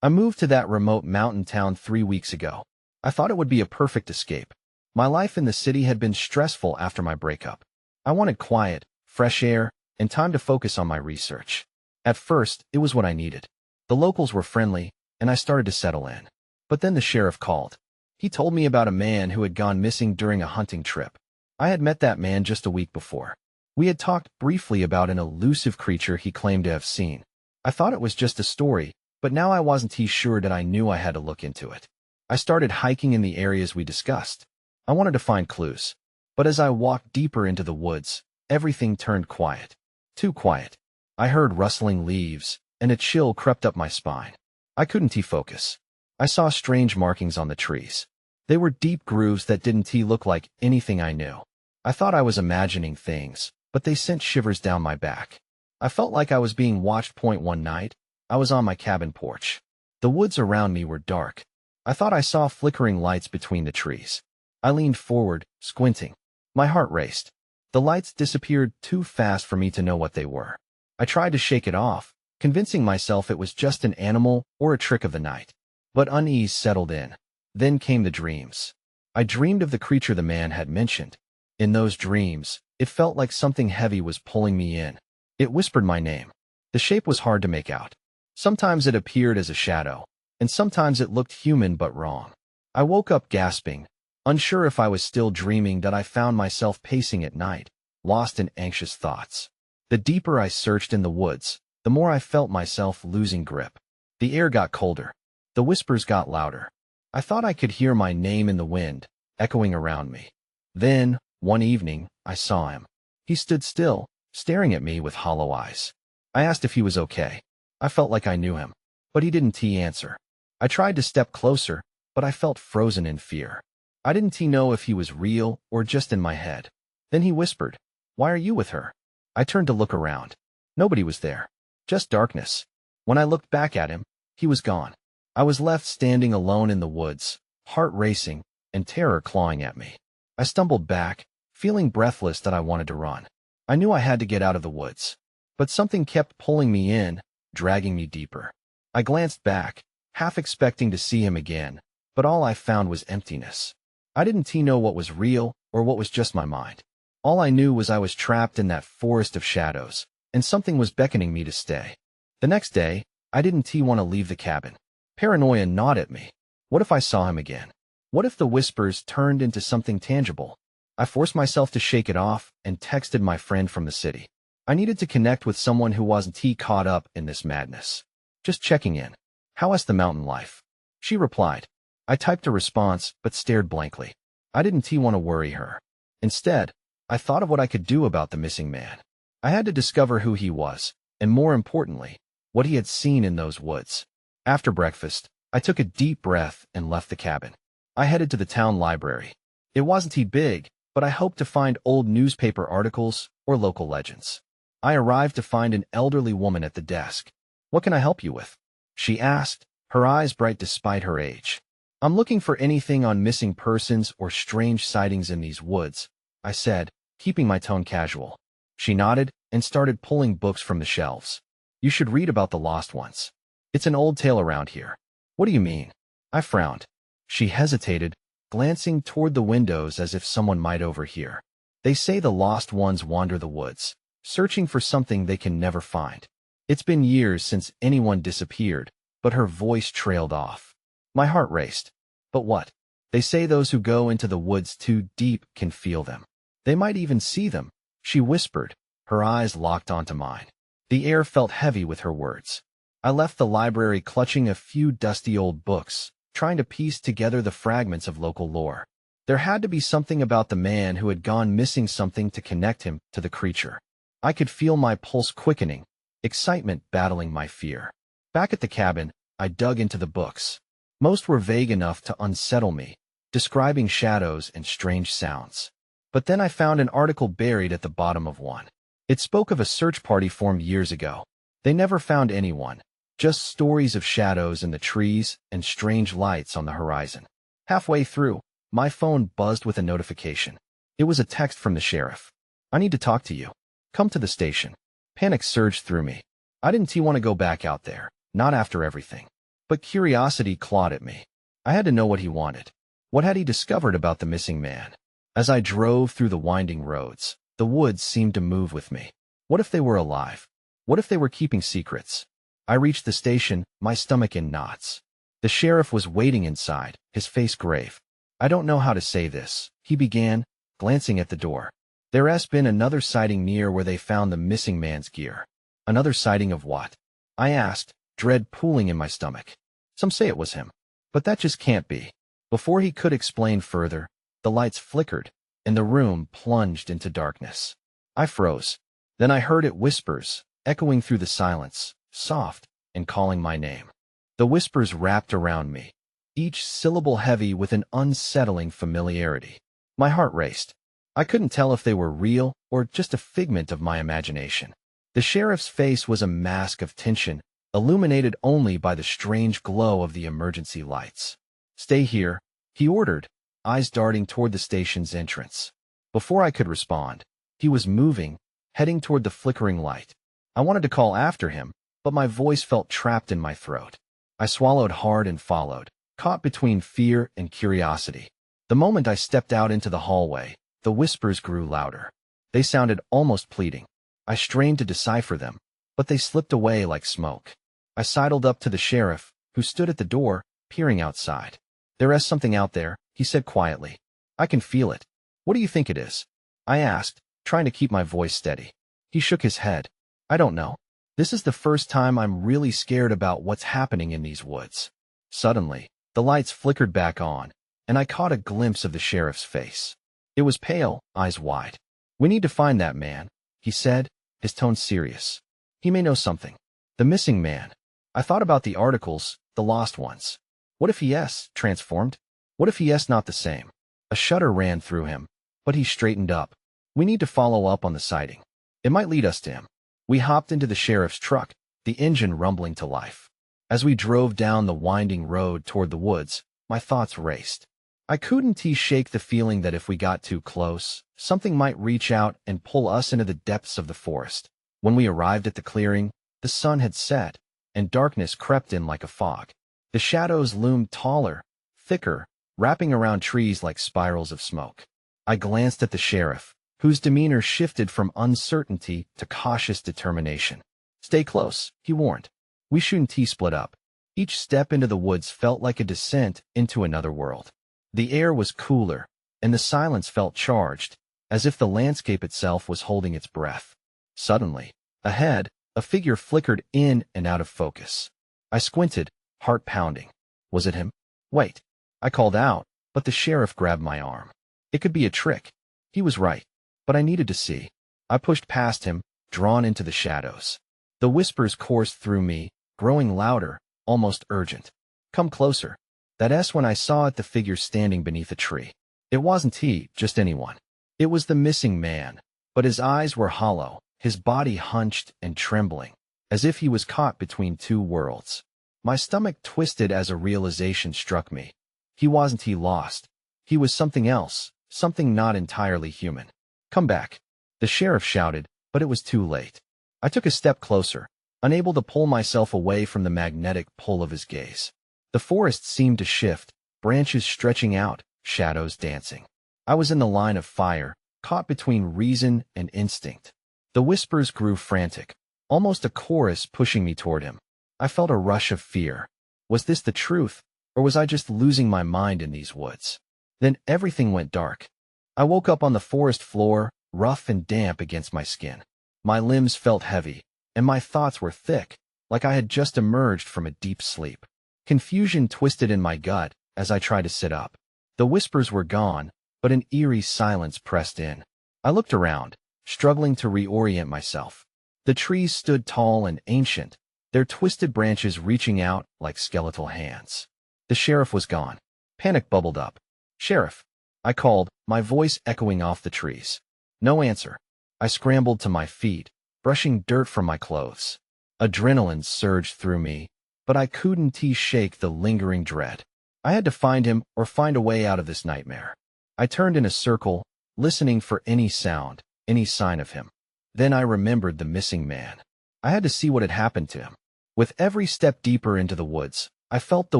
I moved to that remote mountain town 3 weeks ago. I thought it would be a perfect escape. My life in the city had been stressful after my breakup. I wanted quiet, fresh air, and time to focus on my research. At first, it was what I needed. The locals were friendly, and I started to settle in. But then the sheriff called. He told me about a man who had gone missing during a hunting trip. I had met that man just a week before. We had talked briefly about an elusive creature he claimed to have seen. I thought it was just a story, but now I wasn't sure that I knew I had to look into it. I started hiking in the areas we discussed. I wanted to find clues. But as I walked deeper into the woods, everything turned quiet. Too quiet. I heard rustling leaves, and a chill crept up my spine. I couldn't focus. I saw strange markings on the trees. They were deep grooves that didn't look like anything I knew. I thought I was imagining things, but they sent shivers down my back. I felt like I was being watched. One night, I was on my cabin porch. The woods around me were dark. I thought I saw flickering lights between the trees. I leaned forward, squinting. My heart raced. The lights disappeared too fast for me to know what they were. I tried to shake it off, convincing myself it was just an animal or a trick of the night. But unease settled in. Then came the dreams. I dreamed of the creature the man had mentioned. In those dreams, it felt like something heavy was pulling me in. It whispered my name. The shape was hard to make out. Sometimes it appeared as a shadow, and sometimes it looked human but wrong. I woke up gasping, unsure if I was still dreaming. That I found myself pacing at night, lost in anxious thoughts. The deeper I searched in the woods, the more I felt myself losing grip. The air got colder. The whispers got louder. I thought I could hear my name in the wind, echoing around me. Then, one evening, I saw him. He stood still, staring at me with hollow eyes. I asked if he was okay. I felt like I knew him, but he didn't answer. I tried to step closer, but I felt frozen in fear. I didn't know if he was real or just in my head. Then he whispered, "Why are you with her?" I turned to look around. Nobody was there. Just darkness. When I looked back at him, he was gone. I was left standing alone in the woods, heart racing, and terror clawing at me. I stumbled back, feeling breathless that I wanted to run. I knew I had to get out of the woods. But something kept pulling me in, dragging me deeper. I glanced back, half expecting to see him again, but all I found was emptiness. I didn't know what was real or what was just my mind. All I knew was I was trapped in that forest of shadows, and something was beckoning me to stay. The next day, I didn't want to leave the cabin. Paranoia gnawed at me. What if I saw him again? What if the whispers turned into something tangible? I forced myself to shake it off and texted my friend from the city. I needed to connect with someone who wasn't caught up in this madness. Just checking in. How is the mountain life? She replied. I typed a response, but stared blankly. I didn't want to worry her. Instead, I thought of what I could do about the missing man. I had to discover who he was, and more importantly, what he had seen in those woods. After breakfast, I took a deep breath and left the cabin. I headed to the town library. It wasn't big, but I hoped to find old newspaper articles or local legends. I arrived to find an elderly woman at the desk. "What can I help you with?" she asked, her eyes bright despite her age. "I'm looking for anything on missing persons or strange sightings in these woods," I said, keeping my tone casual. She nodded and started pulling books from the shelves. "You should read about the lost ones. It's an old tale around here." "What do you mean?" I frowned. She hesitated, glancing toward the windows as if someone might overhear. "They say the lost ones wander the woods, searching for something they can never find. It's been years since anyone disappeared," but her voice trailed off. My heart raced. "But what?" "They say those who go into the woods too deep can feel them. They might even see them," she whispered, her eyes locked onto mine. The air felt heavy with her words. I left the library clutching a few dusty old books, trying to piece together the fragments of local lore. There had to be something about the man who had gone missing, something to connect him to the creature. I could feel my pulse quickening, excitement battling my fear. Back at the cabin, I dug into the books. Most were vague enough to unsettle me, describing shadows and strange sounds. But then I found an article buried at the bottom of one. It spoke of a search party formed years ago. They never found anyone, just stories of shadows in the trees and strange lights on the horizon. Halfway through, my phone buzzed with a notification. It was a text from the sheriff. "I need to talk to you. Come to the station." Panic surged through me. I didn't want to go back out there, not after everything. But curiosity clawed at me. I had to know what he wanted. What had he discovered about the missing man? As I drove through the winding roads, the woods seemed to move with me. What if they were alive? What if they were keeping secrets? I reached the station, my stomach in knots. The sheriff was waiting inside, his face grave. "I don't know how to say this," he began, glancing at the door. "There has been another sighting near where they found the missing man's gear." "Another sighting of what?" I asked, dread pooling in my stomach. "Some say it was him. But that just can't be." Before he could explain further, the lights flickered, and the room plunged into darkness. I froze. Then I heard it whispers, echoing through the silence, soft, and calling my name. The whispers wrapped around me, each syllable heavy with an unsettling familiarity. My heart raced. I couldn't tell if they were real or just a figment of my imagination. The sheriff's face was a mask of tension, illuminated only by the strange glow of the emergency lights. "Stay here," he ordered, eyes darting toward the station's entrance. Before I could respond, he was moving, heading toward the flickering light. I wanted to call after him, but my voice felt trapped in my throat. I swallowed hard and followed, caught between fear and curiosity. The moment I stepped out into the hallway, the whispers grew louder. They sounded almost pleading. I strained to decipher them, but they slipped away like smoke. I sidled up to the sheriff, who stood at the door, peering outside. "There is something out there," he said quietly. "I can feel it." "What do you think it is?" I asked, trying to keep my voice steady. He shook his head. "I don't know. This is the first time I'm really scared about what's happening in these woods." Suddenly, the lights flickered back on, and I caught a glimpse of the sheriff's face. It was pale, eyes wide. "We need to find that man," he said, his tone serious. "He may know something." The missing man. I thought about the articles, the lost ones. What if he is transformed? What if he is not the same? A shudder ran through him, but he straightened up. "We need to follow up on the sighting. It might lead us to him." We hopped into the sheriff's truck, the engine rumbling to life. As we drove down the winding road toward the woods, my thoughts raced. I couldn't shake the feeling that if we got too close, something might reach out and pull us into the depths of the forest. When we arrived at the clearing, the sun had set, and darkness crept in like a fog. The shadows loomed taller, thicker, wrapping around trees like spirals of smoke. I glanced at the sheriff, whose demeanor shifted from uncertainty to cautious determination. "Stay close," he warned. We shouldn't split up. Each step into the woods felt like a descent into another world. The air was cooler, and the silence felt charged, as if the landscape itself was holding its breath. Suddenly, ahead, a figure flickered in and out of focus. I squinted, heart pounding. Was it him? "Wait." I called out, but the sheriff grabbed my arm. It could be a trick. He was right, but I needed to see. I pushed past him, drawn into the shadows. The whispers coursed through me, growing louder, almost urgent. "Come closer." That's when I saw it, the figure standing beneath a tree. It wasn't he, just anyone. It was the missing man, but his eyes were hollow, his body hunched and trembling, as if he was caught between two worlds. My stomach twisted as a realization struck me. He wasn't lost. He was something else, something not entirely human. "Come back," the sheriff shouted, but it was too late. I took a step closer, unable to pull myself away from the magnetic pull of his gaze. The forest seemed to shift, branches stretching out, shadows dancing. I was in the line of fire, caught between reason and instinct. The whispers grew frantic, almost a chorus pushing me toward him. I felt a rush of fear. Was this the truth, or was I just losing my mind in these woods? Then everything went dark. I woke up on the forest floor, rough and damp against my skin. My limbs felt heavy, and my thoughts were thick, like I had just emerged from a deep sleep. Confusion twisted in my gut as I tried to sit up. The whispers were gone, but an eerie silence pressed in. I looked around, struggling to reorient myself. The trees stood tall and ancient, their twisted branches reaching out like skeletal hands. The sheriff was gone. Panic bubbled up. "Sheriff," I called, my voice echoing off the trees. No answer. I scrambled to my feet, brushing dirt from my clothes. Adrenaline surged through me, but I couldn't shake the lingering dread. I had to find him or find a way out of this nightmare. I turned in a circle, listening for any sound, any sign of him. Then I remembered the missing man. I had to see what had happened to him. With every step deeper into the woods, I felt the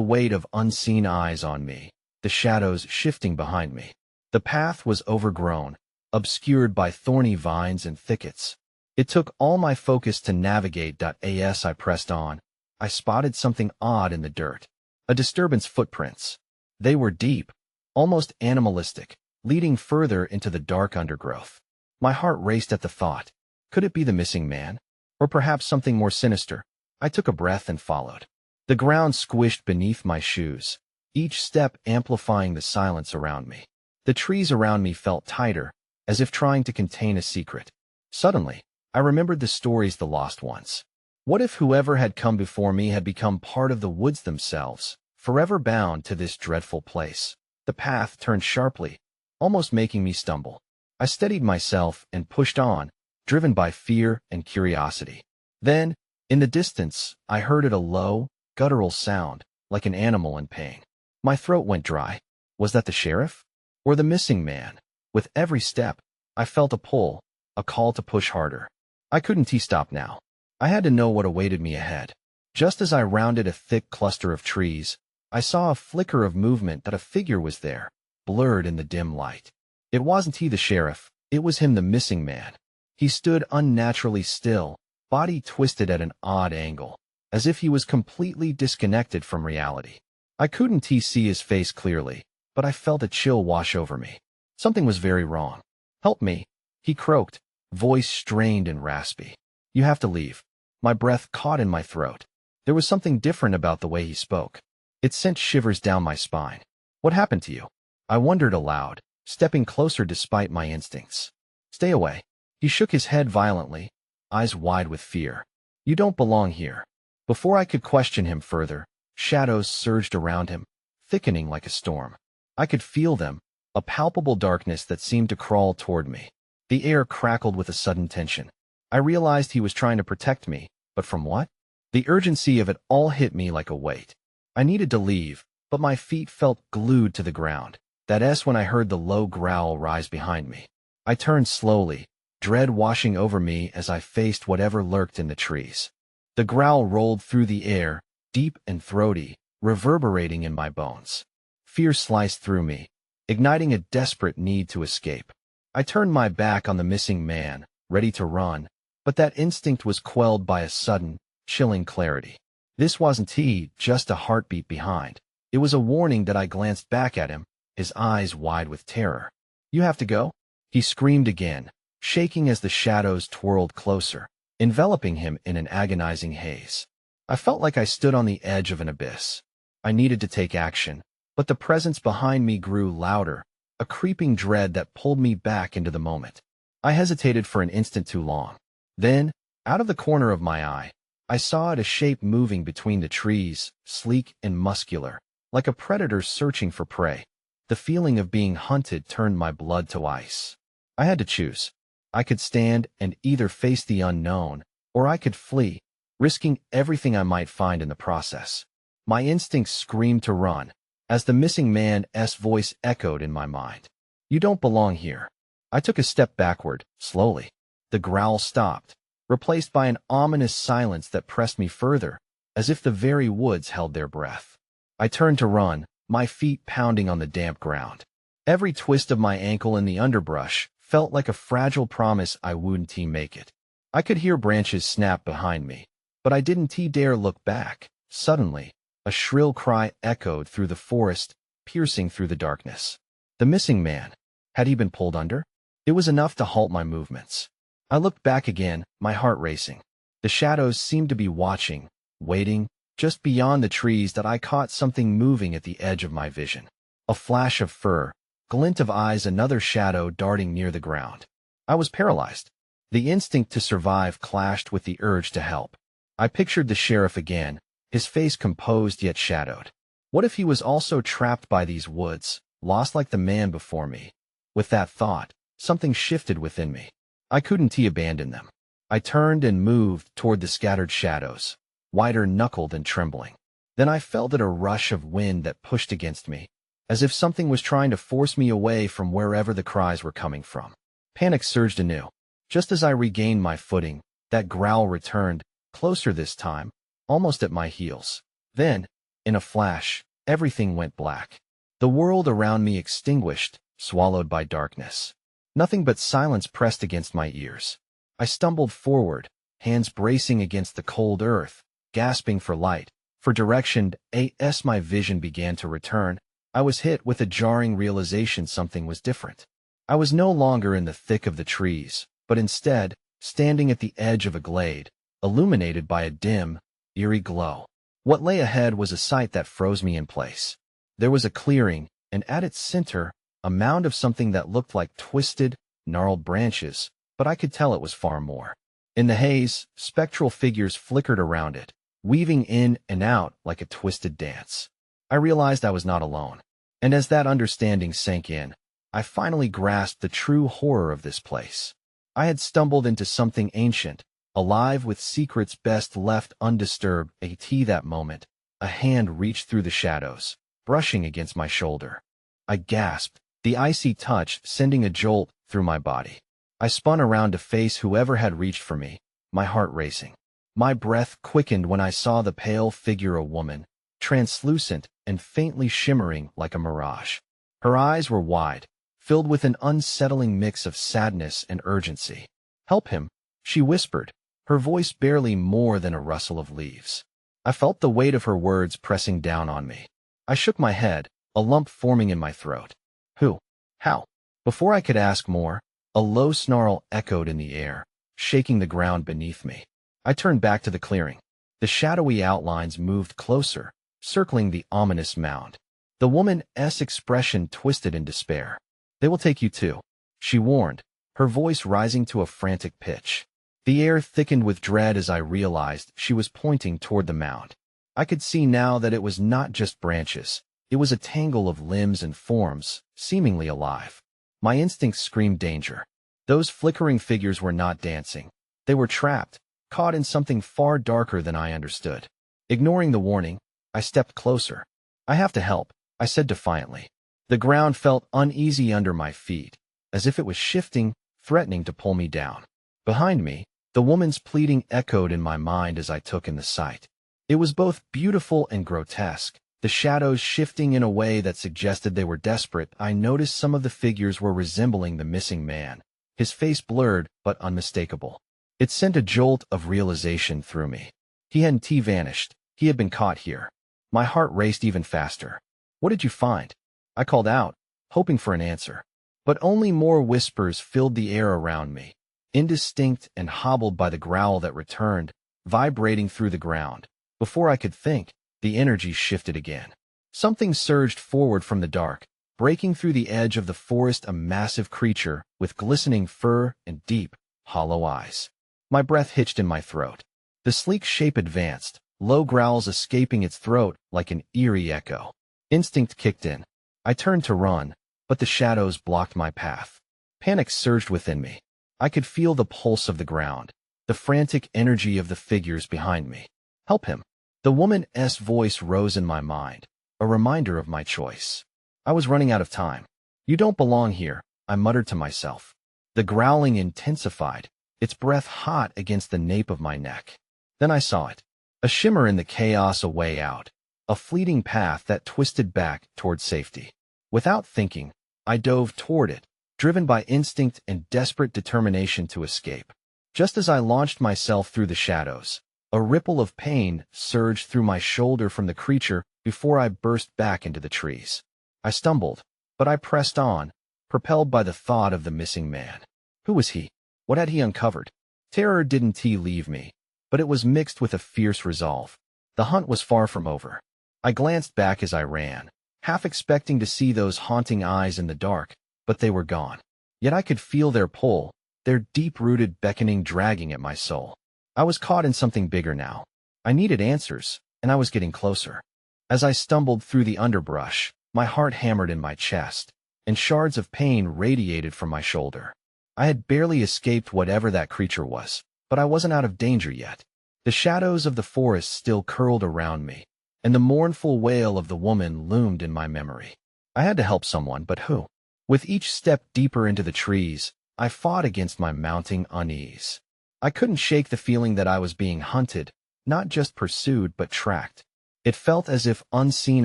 weight of unseen eyes on me, the shadows shifting behind me. The path was overgrown, obscured by thorny vines and thickets. It took all my focus to navigate. As I pressed on, I spotted something odd in the dirt. A disturbance footprints. They were deep, almost animalistic, leading further into the dark undergrowth. My heart raced at the thought. Could it be the missing man? Or perhaps something more sinister? I took a breath and followed. The ground squished beneath my shoes, each step amplifying the silence around me. The trees around me felt tighter, as if trying to contain a secret. Suddenly, I remembered the stories the lost ones. What if whoever had come before me had become part of the woods themselves, forever bound to this dreadful place? The path turned sharply, almost making me stumble. I steadied myself and pushed on, driven by fear and curiosity. Then, in the distance, I heard a low, guttural sound, like an animal in pain. My throat went dry. Was that the sheriff? Or the missing man? With every step, I felt a pull, a call to push harder. I couldn't stop now. I had to know what awaited me ahead. Just as I rounded a thick cluster of trees, I saw a flicker of movement that a figure was there, blurred in the dim light. It wasn't he the sheriff, it was him the missing man. He stood unnaturally still, body twisted at an odd angle, as if he was completely disconnected from reality. I couldn't see his face clearly, but I felt a chill wash over me. Something was very wrong. "Help me," he croaked, voice strained and raspy. "You have to leave." My breath caught in my throat. There was something different about the way he spoke. It sent shivers down my spine. "What happened to you?" I wondered aloud, stepping closer despite my instincts. "Stay away." He shook his head violently, eyes wide with fear. "You don't belong here." Before I could question him further, shadows surged around him, thickening like a storm. I could feel them, a palpable darkness that seemed to crawl toward me. The air crackled with a sudden tension. I realized he was trying to protect me, but from what? The urgency of it all hit me like a weight. I needed to leave, but my feet felt glued to the ground. That's when I heard the low growl rise behind me. I turned slowly, dread washing over me as I faced whatever lurked in the trees. The growl rolled through the air, deep and throaty, reverberating in my bones. Fear sliced through me, igniting a desperate need to escape. I turned my back on the missing man, ready to run, but that instinct was quelled by a sudden, chilling clarity. This wasn't he, just a heartbeat behind. It was a warning that I glanced back at him, his eyes wide with terror. "You have to go?" He screamed again, shaking as the shadows twirled closer, enveloping him in an agonizing haze. I felt like I stood on the edge of an abyss. I needed to take action, but the presence behind me grew louder, a creeping dread that pulled me back into the moment. I hesitated for an instant too long. Then, out of the corner of my eye, I saw a shape moving between the trees, sleek and muscular, like a predator searching for prey. The feeling of being hunted turned my blood to ice. I had to choose. I could stand and either face the unknown, or I could flee, risking everything I might find in the process. My instincts screamed to run, as the missing man's voice echoed in my mind. "You don't belong here." I took a step backward, slowly. The growl stopped, replaced by an ominous silence that pressed me further, as if the very woods held their breath. I turned to run, my feet pounding on the damp ground. Every twist of my ankle in the underbrush felt like a fragile promise I wouldn't make it. I could hear branches snap behind me, but I didn't dare look back. Suddenly, a shrill cry echoed through the forest, piercing through the darkness. The missing man. Had he been pulled under? It was enough to halt my movements. I looked back again, my heart racing. The shadows seemed to be watching, waiting. Just beyond the trees that I caught something moving at the edge of my vision. A flash of fur, glint of eyes, another shadow darting near the ground. I was paralyzed. The instinct to survive clashed with the urge to help. I pictured the sheriff again, his face composed yet shadowed. What if he was also trapped by these woods, lost like the man before me? With that thought, something shifted within me. I couldn't abandon them. I turned and moved toward the scattered shadows, wider knuckled and trembling. Then I felt a rush of wind that pushed against me, as if something was trying to force me away from wherever the cries were coming from. Panic surged anew. Just as I regained my footing, that growl returned, closer this time, almost at my heels. Then, In a flash, everything went black. The world around me extinguished, swallowed by darkness. Nothing but silence pressed against my ears. I stumbled forward, hands bracing against the cold earth, gasping for light, for direction. As my vision began to return, I was hit with a jarring realization something was different. I was no longer in the thick of the trees, but instead, standing at the edge of a glade, illuminated by a dim, eerie glow. What lay ahead was a sight that froze me in place. There was a clearing, and at its center, a mound of something that looked like twisted, gnarled branches, but I could tell it was far more. In the haze, spectral figures flickered around it, weaving in and out like a twisted dance. I realized I was not alone, and as that understanding sank in, I finally grasped the true horror of this place. I had stumbled into something ancient, alive with secrets best left undisturbed. At that moment, a hand reached through the shadows, brushing against my shoulder. I gasped, the icy touch sending a jolt through my body. I spun around to face whoever had reached for me, my heart racing. My breath quickened when I saw the pale figure of a woman, translucent and faintly shimmering like a mirage. Her eyes were wide, filled with an unsettling mix of sadness and urgency. "Help him," she whispered, her voice barely more than a rustle of leaves. I felt the weight of her words pressing down on me. I shook my head, a lump forming in my throat. "Who? How?" Before I could ask more, a low snarl echoed in the air, shaking the ground beneath me. I turned back to the clearing. The shadowy outlines moved closer, circling the ominous mound. The woman's expression twisted in despair. "They will take you too," she warned, her voice rising to a frantic pitch. The air thickened with dread as I realized she was pointing toward the mound. I could see now that it was not just branches. It was a tangle of limbs and forms, seemingly alive. My instincts screamed danger. Those flickering figures were not dancing. They were trapped, caught in something far darker than I understood. Ignoring the warning, I stepped closer. "I have to help," I said defiantly. The ground felt uneasy under my feet, as if it was shifting, threatening to pull me down. Behind me, the woman's pleading echoed in my mind as I took in the sight. It was both beautiful and grotesque, the shadows shifting in a way that suggested they were desperate. I noticed some of the figures were resembling the missing man, his face blurred but unmistakable. It sent a jolt of realization through me. He hadn't vanished. He had been caught here. My heart raced even faster. "What did you find?" I called out, hoping for an answer. But only more whispers filled the air around me, indistinct and hobbled by the growl that returned, vibrating through the ground. Before I could think, the energy shifted again. Something surged forward from the dark, breaking through the edge of the forest, a massive creature with glistening fur and deep, hollow eyes. My breath hitched in my throat. The sleek shape advanced, low growls escaping its throat like an eerie echo. Instinct kicked in. I turned to run, but the shadows blocked my path. Panic surged within me. I could feel the pulse of the ground, the frantic energy of the figures behind me. "Help him." The woman's voice rose in my mind, a reminder of my choice. I was running out of time. "You don't belong here," I muttered to myself. The growling intensified, its breath hot against the nape of my neck. Then I saw it. A shimmer in the chaos, a way out. A fleeting path that twisted back toward safety. Without thinking, I dove toward it, driven by instinct and desperate determination to escape. Just as I launched myself through the shadows, a ripple of pain surged through my shoulder from the creature before I burst back into the trees. I stumbled, but I pressed on, propelled by the thought of the missing man. Who was he? What had he uncovered? Terror didn't leave me, but it was mixed with a fierce resolve. The hunt was far from over. I glanced back as I ran, half expecting to see those haunting eyes in the dark, but they were gone. Yet I could feel their pull, their deep-rooted beckoning dragging at my soul. I was caught in something bigger now. I needed answers, and I was getting closer. As I stumbled through the underbrush, my heart hammered in my chest, and shards of pain radiated from my shoulder. I had barely escaped whatever that creature was, but I wasn't out of danger yet. The shadows of the forest still curled around me, and the mournful wail of the woman loomed in my memory. I had to help someone, but who? With each step deeper into the trees, I fought against my mounting unease. I couldn't shake the feeling that I was being hunted, not just pursued but tracked. It felt as if unseen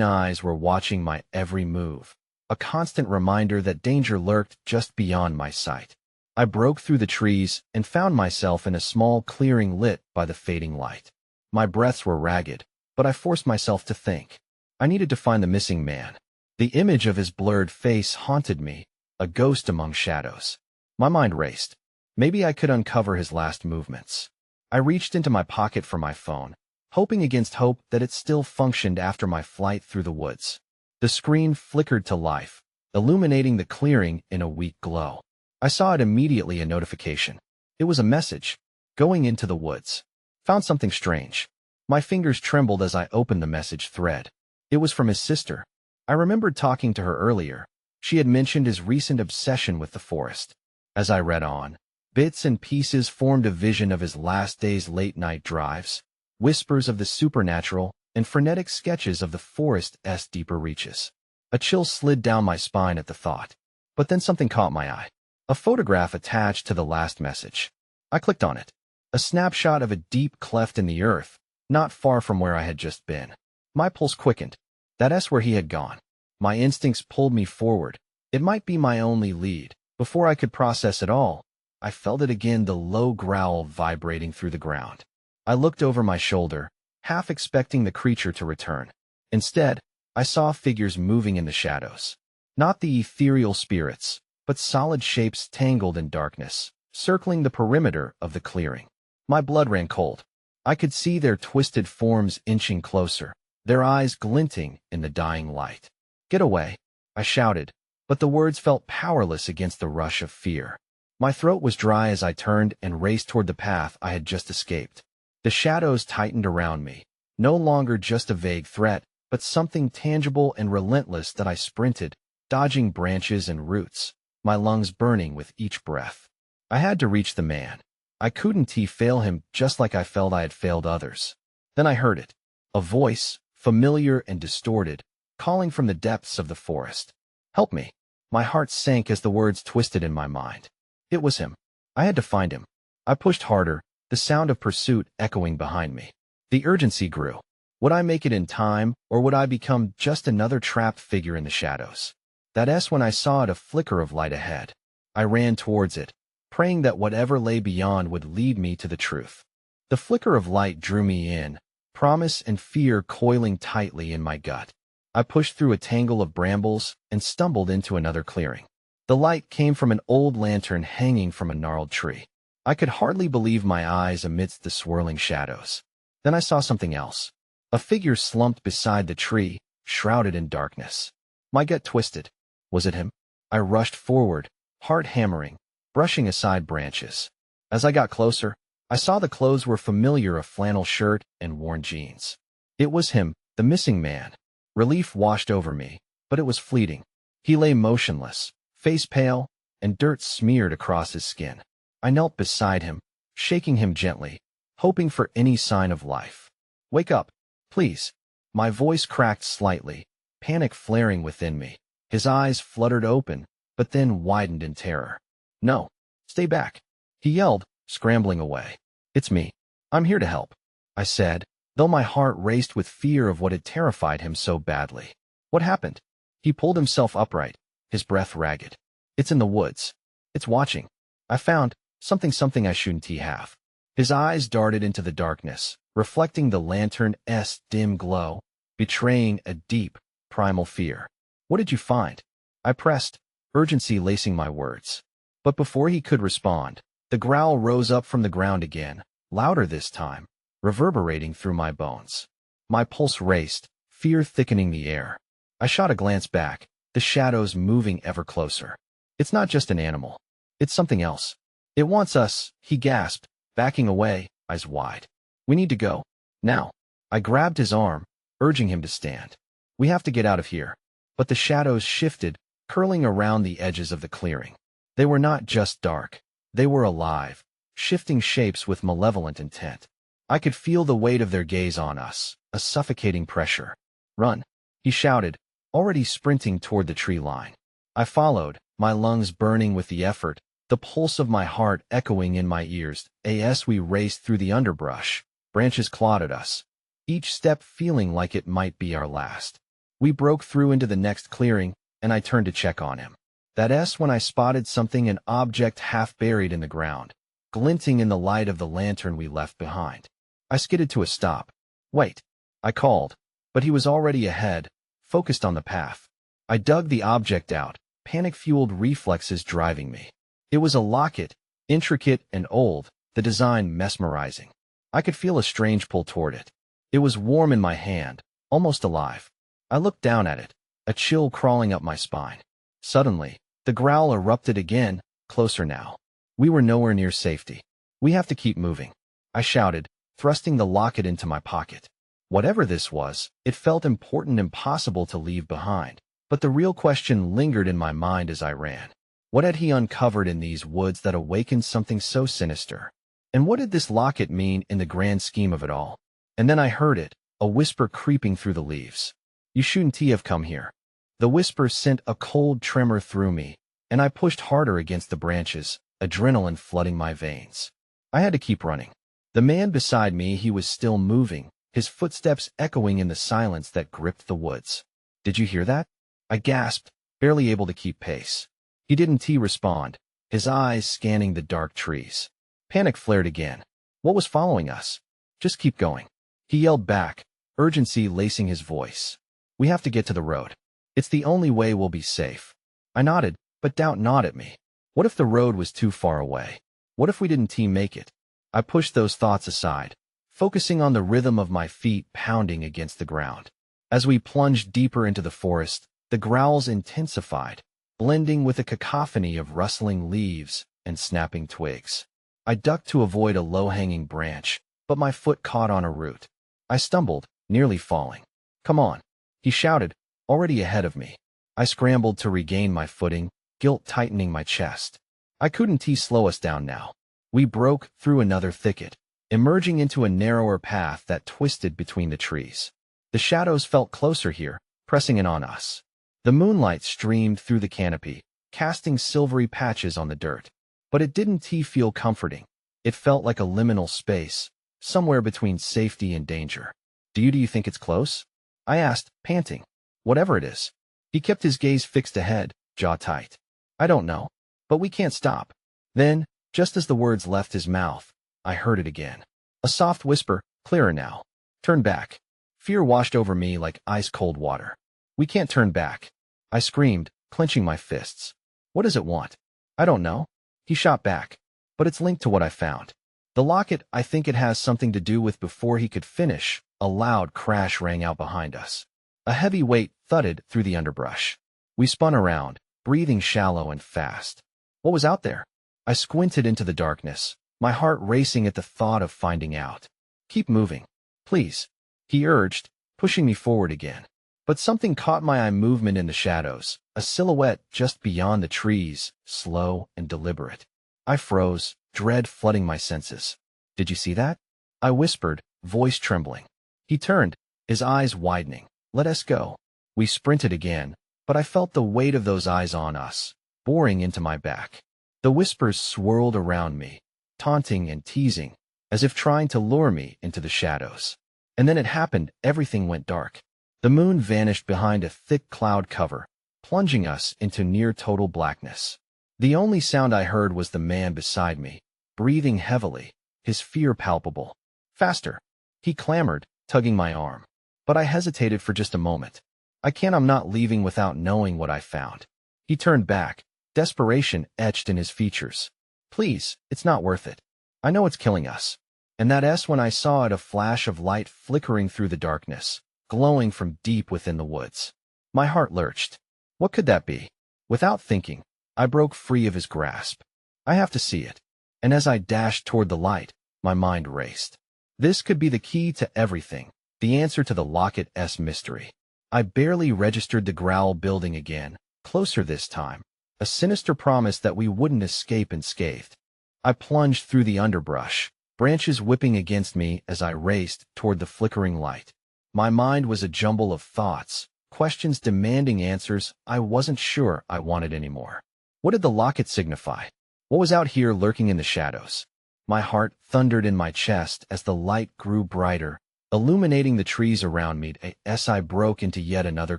eyes were watching my every move, a constant reminder that danger lurked just beyond my sight. I broke through the trees and found myself in a small clearing lit by the fading light. My breaths were ragged, but I forced myself to think. I needed to find the missing man. The image of his blurred face haunted me, a ghost among shadows. My mind raced. Maybe I could uncover his last movements. I reached into my pocket for my phone, hoping against hope that it still functioned after my flight through the woods. The screen flickered to life, illuminating the clearing in a weak glow. I saw it immediately, a notification. It was a message. Going into the woods. Found something strange. My fingers trembled as I opened the message thread. It was from his sister. I remembered talking to her earlier. She had mentioned his recent obsession with the forest. As I read on, bits and pieces formed a vision of his last days' late-night drives, whispers of the supernatural, and frenetic sketches of the forest's deeper reaches. A chill slid down my spine at the thought. But then something caught my eye. A photograph attached to the last message. I clicked on it. A snapshot of a deep cleft in the earth, not far from where I had just been. My pulse quickened. That's where he had gone. My instincts pulled me forward. It might be my only lead. Before I could process it all, I felt it again, the low growl vibrating through the ground. I looked over my shoulder, half expecting the creature to return. Instead, I saw figures moving in the shadows. Not the ethereal spirits, but solid shapes tangled in darkness, circling the perimeter of the clearing. My blood ran cold. I could see their twisted forms inching closer, their eyes glinting in the dying light. "Get away," I shouted, but the words felt powerless against the rush of fear. My throat was dry as I turned and raced toward the path I had just escaped. The shadows tightened around me, no longer just a vague threat, but something tangible and relentless that I sprinted, dodging branches and roots, my lungs burning with each breath. I had to reach the man. I couldn't fail him just like I felt I had failed others. Then I heard it. A voice, familiar and distorted, calling from the depths of the forest. "Help me." My heart sank as the words twisted in my mind. It was him. I had to find him. I pushed harder, the sound of pursuit echoing behind me. The urgency grew. Would I make it in time, or would I become just another trapped figure in the shadows? That's when I saw a flicker of light ahead. I ran towards it, praying that whatever lay beyond would lead me to the truth. The flicker of light drew me in, promise and fear coiling tightly in my gut. I pushed through a tangle of brambles and stumbled into another clearing. The light came from an old lantern hanging from a gnarled tree. I could hardly believe my eyes amidst the swirling shadows. Then I saw something else. A figure slumped beside the tree, shrouded in darkness. My gut twisted. Was it him? I rushed forward, heart hammering, brushing aside branches. As I got closer, I saw the clothes were familiar, a flannel shirt and worn jeans. It was him, the missing man. Relief washed over me, but it was fleeting. He lay motionless, face pale, and dirt smeared across his skin. I knelt beside him, shaking him gently, hoping for any sign of life. "Wake up, please." My voice cracked slightly, panic flaring within me. His eyes fluttered open, but then widened in terror. "No, stay back," he yelled, scrambling away. "It's me. I'm here to help," I said, though my heart raced with fear of what had terrified him so badly. "What happened?" He pulled himself upright, his breath ragged. "It's in the woods. It's watching. I found something I shouldn't have." His eyes darted into the darkness, reflecting the lantern's dim glow, betraying a deep, primal fear. "What did you find?" I pressed, urgency lacing my words. But before he could respond, the growl rose up from the ground again, louder this time, reverberating through my bones. My pulse raced, fear thickening the air. I shot a glance back, the shadows moving ever closer. "It's not just an animal. It's something else. It wants us," he gasped, backing away, eyes wide. "We need to go. Now." I grabbed his arm, urging him to stand. "We have to get out of here." But the shadows shifted, curling around the edges of the clearing. They were not just dark. They were alive, shifting shapes with malevolent intent. I could feel the weight of their gaze on us, a suffocating pressure. "Run," he shouted, already sprinting toward the tree line. I followed, my lungs burning with the effort, the pulse of my heart echoing in my ears. As we raced through the underbrush, branches clawed at us. each step feeling like it might be our last. We broke through into the next clearing, and I turned to check on him. That's when I spotted something, an object half buried in the ground, glinting in the light of the lantern we left behind. I skidded to a stop. "Wait," I called, but he was already ahead, focused on the path. I dug the object out, panic-fueled reflexes driving me. It was a locket, intricate and old, the design mesmerizing. I could feel a strange pull toward it. It was warm in my hand, almost alive. I looked down at it, a chill crawling up my spine. Suddenly, the growl erupted again, closer now. We were nowhere near safety. "We have to keep moving," I shouted, thrusting the locket into my pocket. Whatever this was, it felt important, impossible to leave behind. But the real question lingered in my mind as I ran. What had he uncovered in these woods that awakened something so sinister? And what did this locket mean in the grand scheme of it all? And then I heard it, a whisper creeping through the leaves. "You shouldn't have come here." The whisper sent a cold tremor through me, and I pushed harder against the branches, adrenaline flooding my veins. I had to keep running. The man beside me, he was still moving, his footsteps echoing in the silence that gripped the woods. "Did you hear that?" I gasped, barely able to keep pace. He didn't respond, his eyes scanning the dark trees. Panic flared again. What was following us? "Just keep going," he yelled back, urgency lacing his voice. "We have to get to the road. It's the only way we'll be safe." I nodded, but doubt gnawed at me. What if the road was too far away? What if we didn't make it? I pushed those thoughts aside, focusing on the rhythm of my feet pounding against the ground. As we plunged deeper into the forest, the growls intensified, blending with a cacophony of rustling leaves and snapping twigs. I ducked to avoid a low-hanging branch, but my foot caught on a root. I stumbled, nearly falling. "Come on," he shouted, already ahead of me. I scrambled to regain my footing, guilt tightening my chest. I couldn't slow us down now. We broke through another thicket, emerging into a narrower path that twisted between the trees. The shadows felt closer here, pressing in on us. The moonlight streamed through the canopy, casting silvery patches on the dirt. But it didn't feel comforting. It felt like a liminal space, somewhere between safety and danger. Do you think it's close?" I asked, panting. "Whatever it is." He kept his gaze fixed ahead, jaw tight. "I don't know. But we can't stop." Then, just as the words left his mouth, I heard it again. A soft whisper, clearer now. "Turn back." Fear washed over me like ice-cold water. "We can't turn back," I screamed, clenching my fists. "What does it want?" "I don't know." He shot back. "But it's linked to what I found. The locket, I think it has something to do with." Before he could finish, a loud crash rang out behind us. A heavy weight thudded through the underbrush. We spun around, breathing shallow and fast. What was out there? I squinted into the darkness, my heart racing at the thought of finding out. "Keep moving, please," he urged, pushing me forward again. But something caught my eye, movement in the shadows, a silhouette just beyond the trees, slow and deliberate. I froze, dread flooding my senses. "Did you see that?" I whispered, voice trembling. He turned, his eyes widening. "Let us go." We sprinted again, but I felt the weight of those eyes on us, boring into my back. The whispers swirled around me, taunting and teasing, as if trying to lure me into the shadows. And then it happened, everything went dark. The moon vanished behind a thick cloud cover, plunging us into near-total blackness. The only sound I heard was the man beside me, breathing heavily, his fear palpable. "Faster," he clamored, tugging my arm. But I hesitated for just a moment. I'm not leaving without knowing what I found." He turned back, desperation etched in his features. "Please, it's not worth it. I know it's killing us." And that's when I saw it, a flash of light flickering through the darkness, glowing from deep within the woods. My heart lurched. What could that be? Without thinking, I broke free of his grasp. "I have to see it." And as I dashed toward the light, my mind raced. This could be the key to everything, the answer to the locket's mystery. I barely registered the growl building again, closer this time, a sinister promise that we wouldn't escape unscathed. I plunged through the underbrush, branches whipping against me as I raced toward the flickering light. My mind was a jumble of thoughts, questions demanding answers I wasn't sure I wanted anymore. What did the locket signify? What was out here lurking in the shadows? My heart thundered in my chest as the light grew brighter, illuminating the trees around me. As I broke into yet another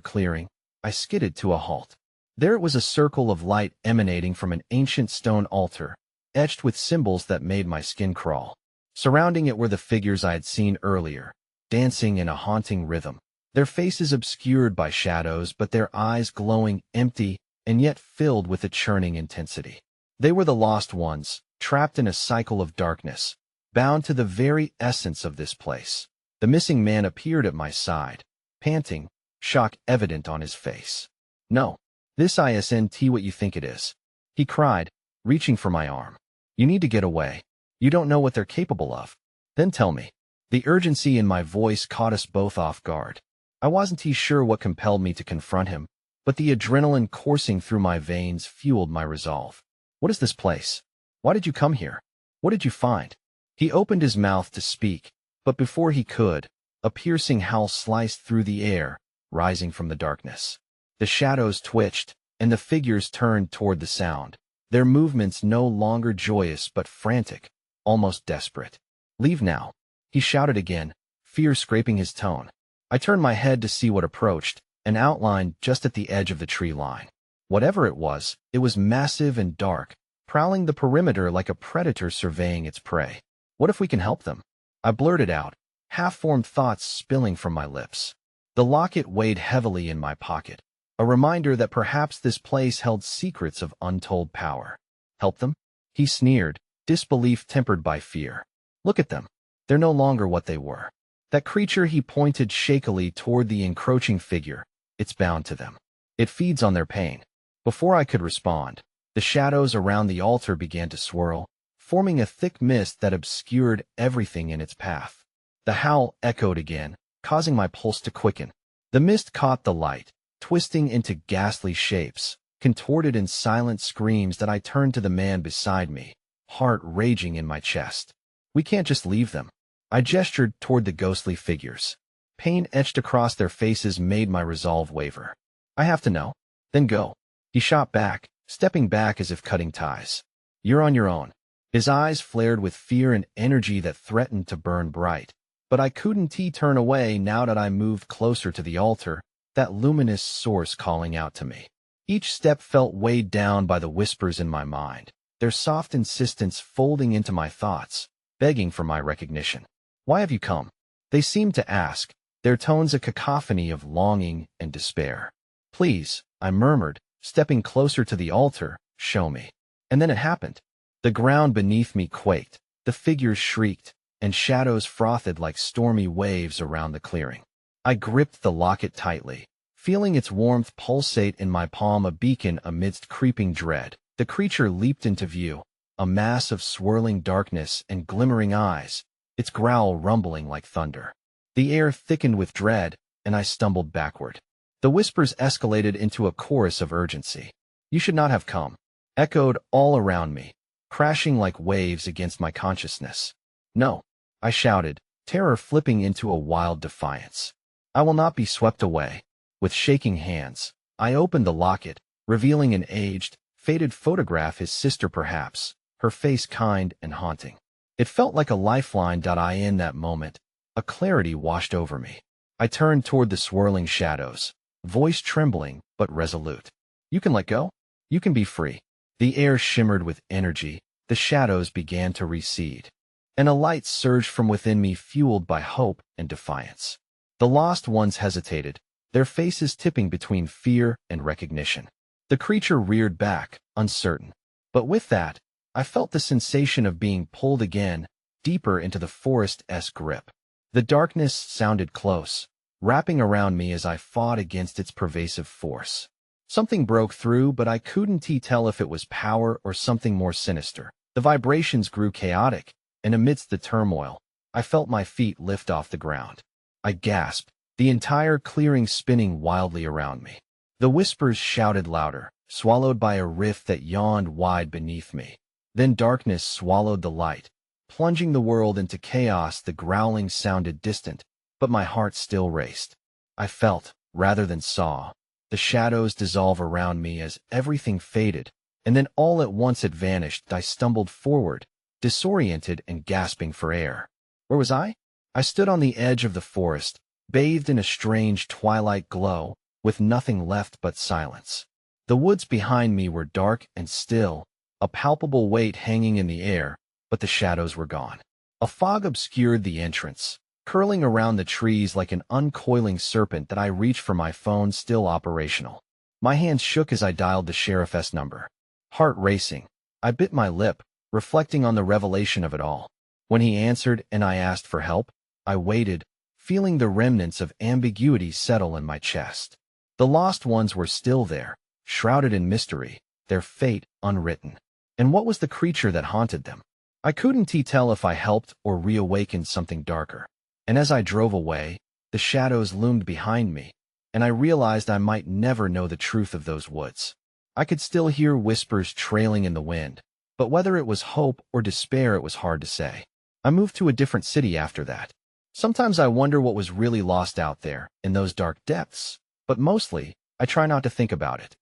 clearing, I skidded to a halt. There it was, a circle of light emanating from an ancient stone altar, etched with symbols that made my skin crawl. Surrounding it were the figures I had seen earlier, dancing in a haunting rhythm, their faces obscured by shadows but their eyes glowing, empty, and yet filled with a churning intensity. They were the lost ones, trapped in a cycle of darkness, bound to the very essence of this place. The missing man appeared at my side, panting, shock evident on his face. "No, this isn't what you think it is," he cried, reaching for my arm. "You need to get away. You don't know what they're capable of. Then tell me." The urgency in my voice caught us both off guard. I wasn't sure what compelled me to confront him, but the adrenaline coursing through my veins fueled my resolve. "What is this place? Why did you come here? What did you find?" He opened his mouth to speak, but before he could, a piercing howl sliced through the air, rising from the darkness. The shadows twitched, and the figures turned toward the sound, their movements no longer joyous but frantic, almost desperate. "Leave now," he shouted again, fear scraping his tone. I turned my head to see what approached, an outline just at the edge of the tree line. Whatever it was massive and dark, prowling the perimeter like a predator surveying its prey. "What if we can help them?" I blurted out, half-formed thoughts spilling from my lips. The locket weighed heavily in my pocket, a reminder that perhaps this place held secrets of untold power. "Help them?" He sneered, disbelief tempered by fear. "Look at them. They're no longer what they were. That creature," he pointed shakily toward the encroaching figure, "it's bound to them. It feeds on their pain." Before I could respond, the shadows around the altar began to swirl, forming a thick mist that obscured everything in its path. The howl echoed again, causing my pulse to quicken. The mist caught the light, twisting into ghastly shapes, contorted in silent screams that I turned to the man beside me, heart raging in my chest. "We can't just leave them." I gestured toward the ghostly figures. Pain etched across their faces made my resolve waver. "I have to know." "Then go." He shot back, stepping back as if cutting ties. "You're on your own." His eyes flared with fear and energy that threatened to burn bright. But I couldn't turn away now that I moved closer to the altar, that luminous source calling out to me. Each step felt weighed down by the whispers in my mind, their soft insistence folding into my thoughts, begging for my recognition. "Why have you come?" they seemed to ask, their tones a cacophony of longing and despair. "Please," I murmured, stepping closer to the altar, "show me." And then it happened. The ground beneath me quaked, the figures shrieked, and shadows frothed like stormy waves around the clearing. I gripped the locket tightly, feeling its warmth pulsate in my palm, a beacon amidst creeping dread. The creature leaped into view, a mass of swirling darkness and glimmering eyes, its growl rumbling like thunder. The air thickened with dread, and I stumbled backward. The whispers escalated into a chorus of urgency. "You should not have come," echoed all around me, crashing like waves against my consciousness. "No," I shouted, terror flipping into a wild defiance. "I will not be swept away." With shaking hands, I opened the locket, revealing an aged, faded photograph, his sister perhaps, her face kind and haunting. It felt like a lifeline. In that moment, a clarity washed over me. I turned toward the swirling shadows, voice trembling but resolute. "You can let go. You can be free." The air shimmered with energy, the shadows began to recede, and a light surged from within me, fueled by hope and defiance. The lost ones hesitated, their faces tipping between fear and recognition. The creature reared back, uncertain. But with that, I felt the sensation of being pulled again, deeper into the forest's grip. The darkness sounded close, wrapping around me as I fought against its pervasive force. Something broke through, but I couldn't tell if it was power or something more sinister. The vibrations grew chaotic, and amidst the turmoil, I felt my feet lift off the ground. I gasped, the entire clearing spinning wildly around me. The whispers shouted louder, swallowed by a rift that yawned wide beneath me. Then darkness swallowed the light, plunging the world into chaos. The growling sounded distant, but my heart still raced. I felt, rather than saw, the shadows dissolve around me as everything faded, and then all at once it vanished. I stumbled forward, disoriented and gasping for air. Where was I? I stood on the edge of the forest, bathed in a strange twilight glow, with nothing left but silence. The woods behind me were dark and still, a palpable weight hanging in the air, but the shadows were gone. A fog obscured the entrance, curling around the trees like an uncoiling serpent that I reached for my phone still operational. My hands shook as I dialed the sheriff's number. Heart racing, I bit my lip, reflecting on the revelation of it all. When he answered and I asked for help, I waited, feeling the remnants of ambiguity settle in my chest. The lost ones were still there, shrouded in mystery, their fate unwritten. And what was the creature that haunted them? I couldn't tell if I helped or reawakened something darker. And as I drove away, the shadows loomed behind me, and I realized I might never know the truth of those woods. I could still hear whispers trailing in the wind, but whether it was hope or despair it was hard to say. I moved to a different city after that. Sometimes I wonder what was really lost out there, in those dark depths, but mostly, I try not to think about it.